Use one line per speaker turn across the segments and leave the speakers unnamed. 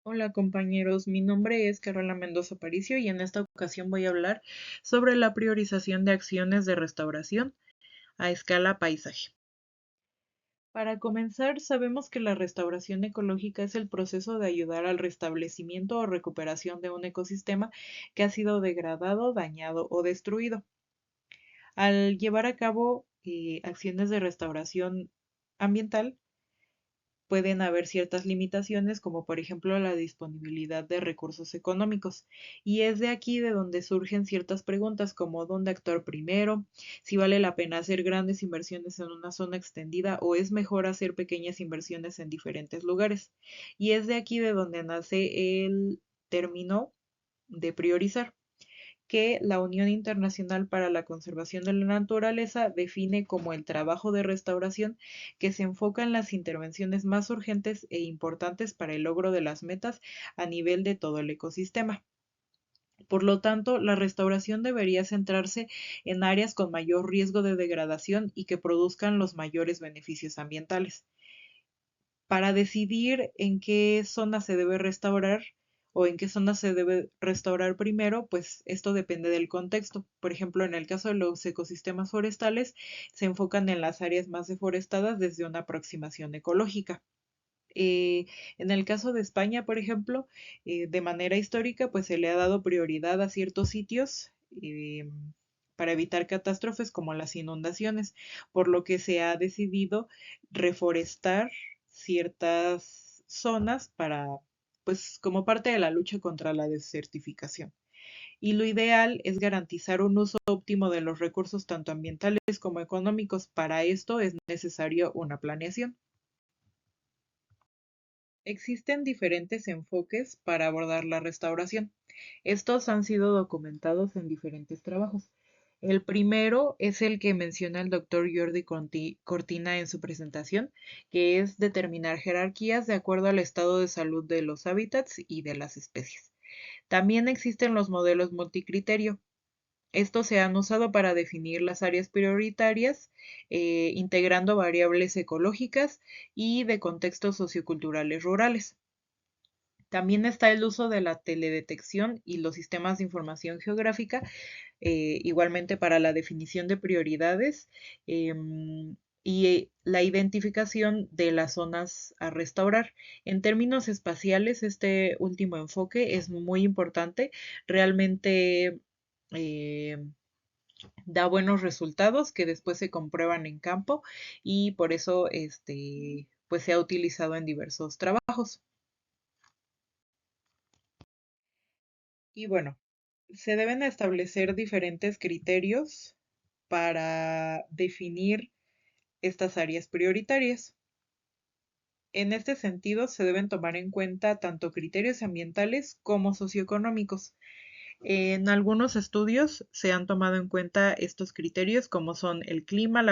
Hola compañeros, mi nombre es Carola Mendoza Paricio y en esta ocasión voy a hablar sobre la priorización de acciones de restauración a escala paisaje. Para comenzar, sabemos que la restauración ecológica es el proceso de ayudar al restablecimiento o recuperación de un ecosistema que ha sido degradado, dañado o destruido. Al llevar a cabo acciones de restauración ambiental, pueden haber ciertas limitaciones, como por ejemplo la disponibilidad de recursos económicos. Y es de aquí de donde surgen ciertas preguntas como dónde actuar primero, si vale la pena hacer grandes inversiones en una zona extendida o es mejor hacer pequeñas inversiones en diferentes lugares. Y es de aquí de donde nace el término de priorizar, que la Unión Internacional para la Conservación de la Naturaleza define como el trabajo de restauración que se enfoca en las intervenciones más urgentes e importantes para el logro de las metas a nivel de todo el ecosistema. Por lo tanto, la restauración debería centrarse en áreas con mayor riesgo de degradación y que produzcan los mayores beneficios ambientales. Para decidir en qué zona se debe restaurar o en qué zona se debe restaurar primero, pues esto depende del contexto. Por ejemplo, en el caso de los ecosistemas forestales, se enfocan en las áreas más deforestadas desde una aproximación ecológica. Eh, en el caso de España, por ejemplo, de manera histórica, pues se le ha dado prioridad a ciertos sitios para evitar catástrofes como las inundaciones, por lo que se ha decidido reforestar ciertas zonas para, pues, como parte de la lucha contra la desertificación. Y lo ideal es garantizar un uso óptimo de los recursos tanto ambientales como económicos. Para esto es necesario una planeación. Existen diferentes enfoques para abordar la restauración. Estos han sido documentados en diferentes trabajos. El primero es el que menciona el doctor Jordi Cortina en su presentación, que es determinar jerarquías de acuerdo al estado de salud de los hábitats y de las especies. También existen los modelos multicriterio. Estos se han usado para definir las áreas prioritarias, integrando variables ecológicas y de contextos socioculturales rurales. También está el uso de la teledetección y los sistemas de información geográfica, igualmente para la definición de prioridades y la identificación de las zonas a restaurar. En términos espaciales, este último enfoque es muy importante. Realmente eh, da buenos resultados que después se comprueban en campo y por eso pues se ha utilizado en diversos trabajos. Y bueno, se deben establecer diferentes criterios para definir estas áreas prioritarias. En este sentido, se deben tomar en cuenta tanto criterios ambientales como socioeconómicos. En algunos estudios se han tomado en cuenta estos criterios como son el clima,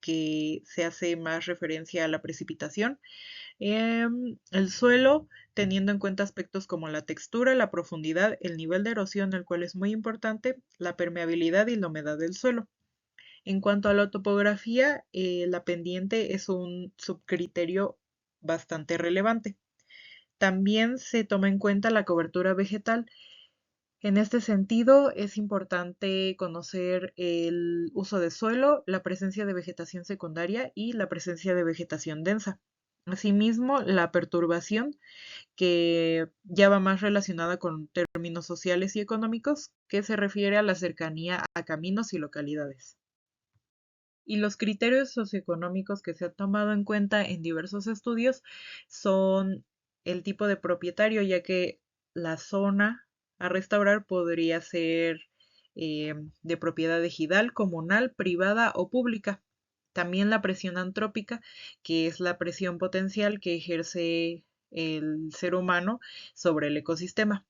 que se hace más referencia a la precipitación, el suelo, teniendo en cuenta aspectos como la textura, la profundidad, el nivel de erosión, el cual es muy importante, la permeabilidad y la humedad del suelo. En cuanto a la topografía, la pendiente es un subcriterio bastante relevante. También se toma en cuenta la cobertura vegetal. En este sentido, es importante conocer el uso de suelo, la presencia de vegetación secundaria y la presencia de vegetación densa. Asimismo, la perturbación, que ya va más relacionada con términos sociales y económicos, que se refiere a la cercanía a caminos y localidades. Y los criterios socioeconómicos que se han tomado en cuenta en diversos estudios son el tipo de propietario, ya que la zona a restaurar podría ser de propiedad ejidal, comunal, privada o pública. También la presión antrópica, que es la presión potencial que ejerce el ser humano sobre el ecosistema.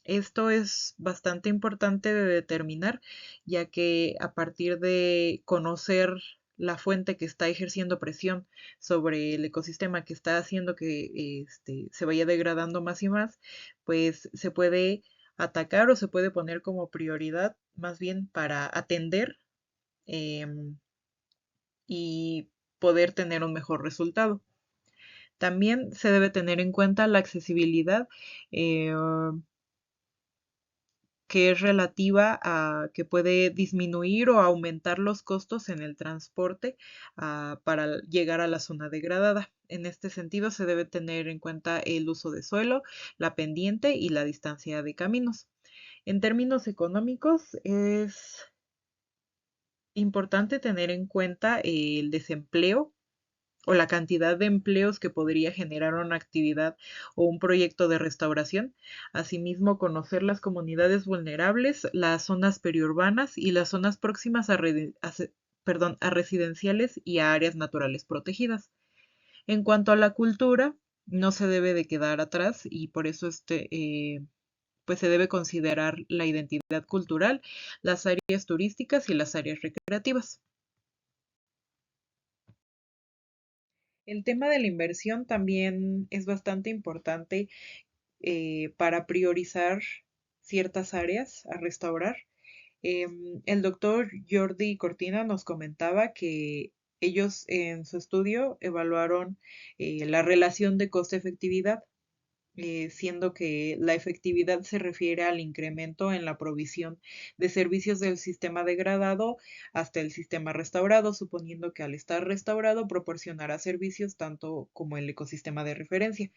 Esto es bastante importante de determinar, ya que a partir de conocer la fuente que está ejerciendo presión sobre el ecosistema, que está haciendo que se vaya degradando más y más, pues se puede atacar o se puede poner como prioridad más bien para atender em, y poder tener un mejor resultado. También se debe tener en cuenta la accesibilidad, eh, que es relativa a que puede disminuir o aumentar los costos en el transporte para llegar a la zona degradada. En este sentido, se debe tener en cuenta el uso de suelo, la pendiente y la distancia de caminos. En términos económicos, es importante tener en cuenta el desempleo o la cantidad de empleos que podría generar una actividad o un proyecto de restauración. Asimismo, conocer las comunidades vulnerables, las zonas periurbanas y las zonas próximas a residenciales y a áreas naturales protegidas. En cuanto a la cultura, no se debe de quedar atrás y por eso pues se debe considerar la identidad cultural, las áreas turísticas y las áreas recreativas. El tema de la inversión también es bastante importante para priorizar ciertas áreas a restaurar. El doctor Jordi Cortina nos comentaba que ellos en su estudio evaluaron la relación de coste-efectividad, siendo que la efectividad se refiere al incremento en la provisión de servicios del sistema degradado hasta el sistema restaurado, suponiendo que al estar restaurado proporcionará servicios tanto como el ecosistema de referencia.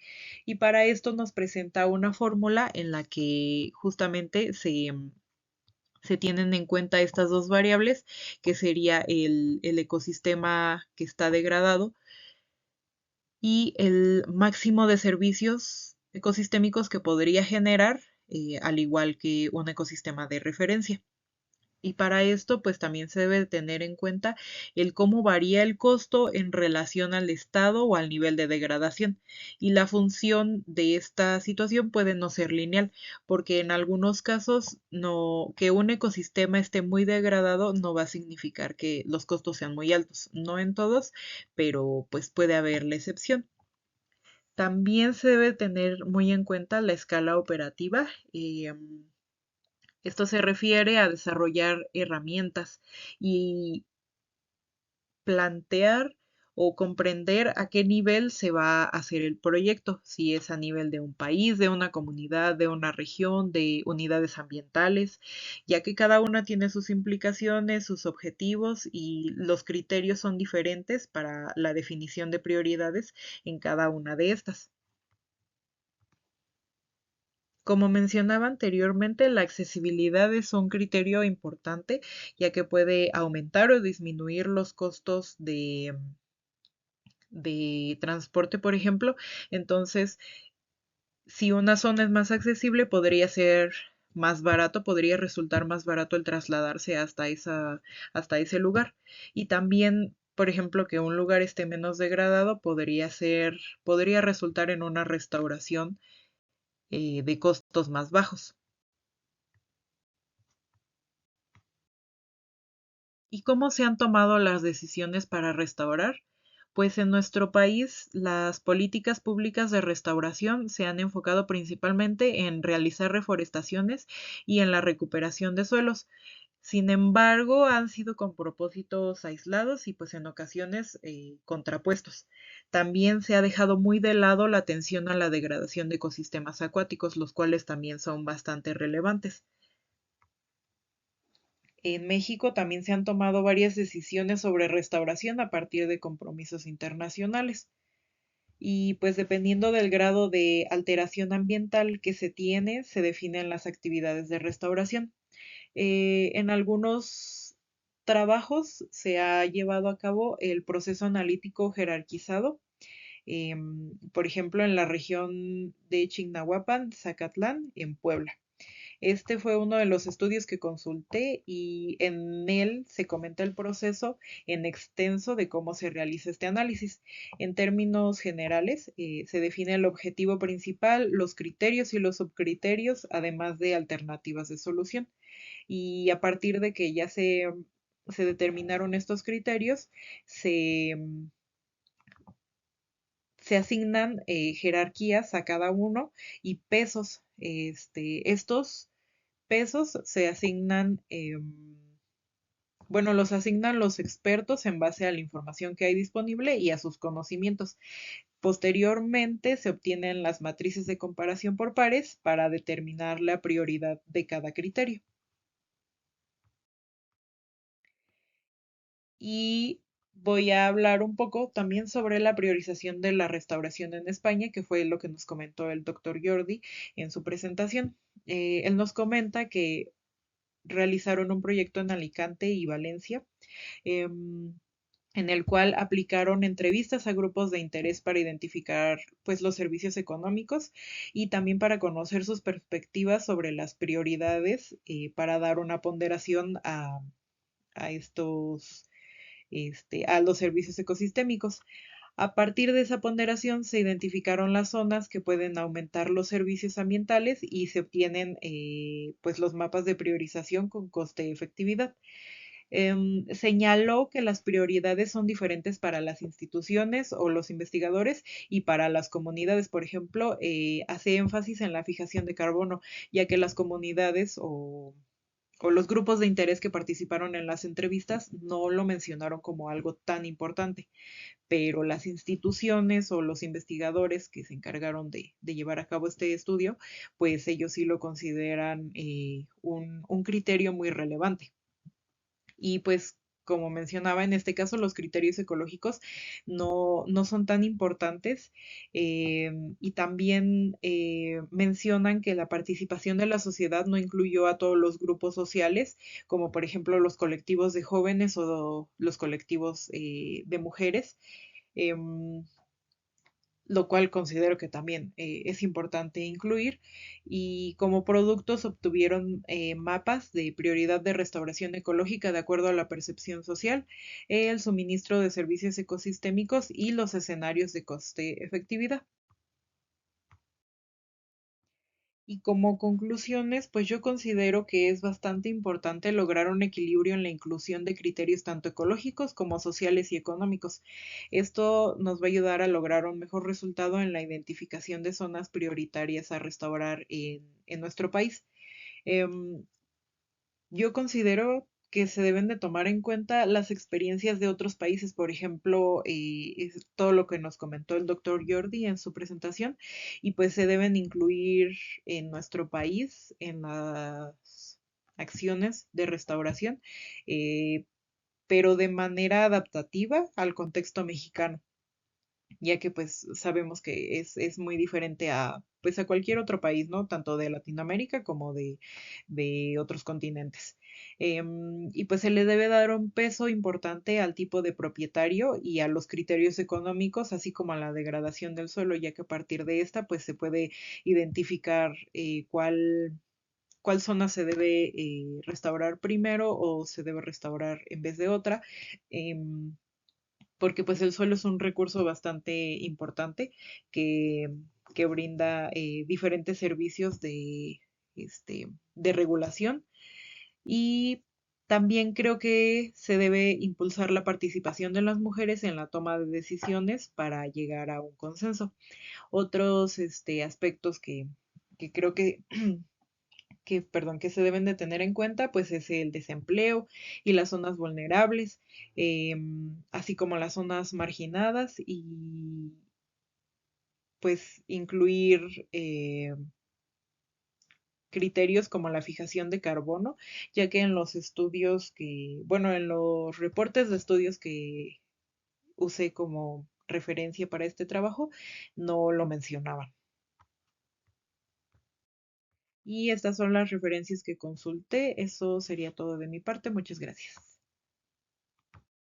Y para esto nos presenta una fórmula en la que justamente se tienen en cuenta estas dos variables, que sería el ecosistema que está degradado y el máximo de servicios ecosistémicos que podría generar, al igual que un ecosistema de referencia. Y para esto, pues también se debe tener en cuenta el cómo varía el costo en relación al estado o al nivel de degradación. Y la función de esta situación puede no ser lineal, porque en algunos casos no, que un ecosistema esté muy degradado no va a significar que los costos sean muy altos. No en todos, pero pues puede haber la excepción. También se debe tener muy en cuenta la escala operativa. Esto se refiere a desarrollar herramientas y plantear o comprender a qué nivel se va a hacer el proyecto, si es a nivel de un país, de una comunidad, de una región, de unidades ambientales, ya que cada una tiene sus implicaciones, sus objetivos y los criterios son diferentes para la definición de prioridades en cada una de estas. Como mencionaba anteriormente, la accesibilidad es un criterio importante, ya que puede aumentar o disminuir los costos de transporte, por ejemplo. Entonces, si una zona es más accesible, podría ser más barato, podría resultar más barato el trasladarse hasta ese lugar. Y también, por ejemplo, que un lugar esté menos degradado podría resultar en una restauración de costos más bajos. ¿Y cómo se han tomado las decisiones para restaurar? Pues en nuestro país las políticas públicas de restauración se han enfocado principalmente en realizar reforestaciones y en la recuperación de suelos. Sin embargo, han sido con propósitos aislados y pues en ocasiones contrapuestos. También se ha dejado muy de lado la atención a la degradación de ecosistemas acuáticos, los cuales también son bastante relevantes. En México también se han tomado varias decisiones sobre restauración a partir de compromisos internacionales. Y pues dependiendo del grado de alteración ambiental que se tiene, se definen las actividades de restauración. En algunos trabajos se ha llevado a cabo el proceso analítico jerarquizado, por ejemplo, en la región de Chignahuapan, Zacatlán, en Puebla. Este fue uno de los estudios que consulté y en él se comenta el proceso en extenso de cómo se realiza este análisis. En términos generales, se define el objetivo principal, los criterios y los subcriterios, además de alternativas de solución. Y a partir de que ya se determinaron estos criterios, se asignan jerarquías a cada uno y pesos. Estos pesos se asignan, bueno, los asignan los expertos en base a la información que hay disponible y a sus conocimientos. Posteriormente se obtienen las matrices de comparación por pares para determinar la prioridad de cada criterio. Y voy a hablar un poco también sobre la priorización de la restauración en España, que fue lo que nos comentó el doctor Jordi en su presentación. Él nos comenta que realizaron un proyecto en Alicante y Valencia, em, en el cual aplicaron entrevistas a grupos de interés para identificar pues los servicios económicos y también para conocer sus perspectivas sobre las prioridades, para dar una ponderación a estos a los servicios ecosistémicos. A partir de esa ponderación se identificaron las zonas que pueden aumentar los servicios ambientales y se obtienen pues los mapas de priorización con coste-efectividad. Señaló que las prioridades son diferentes para las instituciones o los investigadores y para las comunidades. Por ejemplo, hace énfasis en la fijación de carbono, ya que las comunidades o los grupos de interés que participaron en las entrevistas no lo mencionaron como algo tan importante, pero las instituciones o los investigadores que se encargaron de llevar a cabo este estudio, pues ellos sí lo consideran un criterio muy relevante. Y pues, como mencionaba, en este caso los criterios ecológicos no son tan importantes, y también mencionan que la participación de la sociedad no incluyó a todos los grupos sociales, como por ejemplo los colectivos de jóvenes o los colectivos de mujeres. em, lo cual considero que también es importante incluir. Y como productos obtuvieron mapas de prioridad de restauración ecológica de acuerdo a la percepción social, el suministro de servicios ecosistémicos y los escenarios de coste-efectividad. Y como conclusiones, pues yo considero que es bastante importante lograr un equilibrio en la inclusión de criterios tanto ecológicos como sociales y económicos. Esto nos va a ayudar a lograr un mejor resultado en la identificación de zonas prioritarias a restaurar en nuestro país. Em, yo considero que se deben de tomar en cuenta las experiencias de otros países, por ejemplo, es todo lo que nos comentó el doctor Jordi en su presentación, y pues se deben incluir en nuestro país en las acciones de restauración, eh, pero de manera adaptativa al contexto mexicano, ya que pues sabemos que es muy diferente a pues a cualquier otro país, ¿no? Tanto de Latinoamérica como de otros continentes. Y pues se le debe dar un peso importante al tipo de propietario y a los criterios económicos, así como a la degradación del suelo, ya que a partir de esta pues se puede identificar cuál zona se debe restaurar primero o se debe restaurar en vez de otra. em, Porque pues el suelo es un recurso bastante importante que, que brinda diferentes servicios de regulación. Y también creo que se debe impulsar la participación de las mujeres en la toma de decisiones para llegar a un consenso. Otros aspectos que creo que se deben de tener en cuenta, pues es el desempleo y las zonas vulnerables, así como las zonas marginadas y pues incluir criterios como la fijación de carbono, ya que en los estudios bueno, en los reportes de estudios que usé como referencia para este trabajo, no lo mencionaban. Y estas son las referencias que consulté. Eso sería todo de mi parte. Muchas gracias.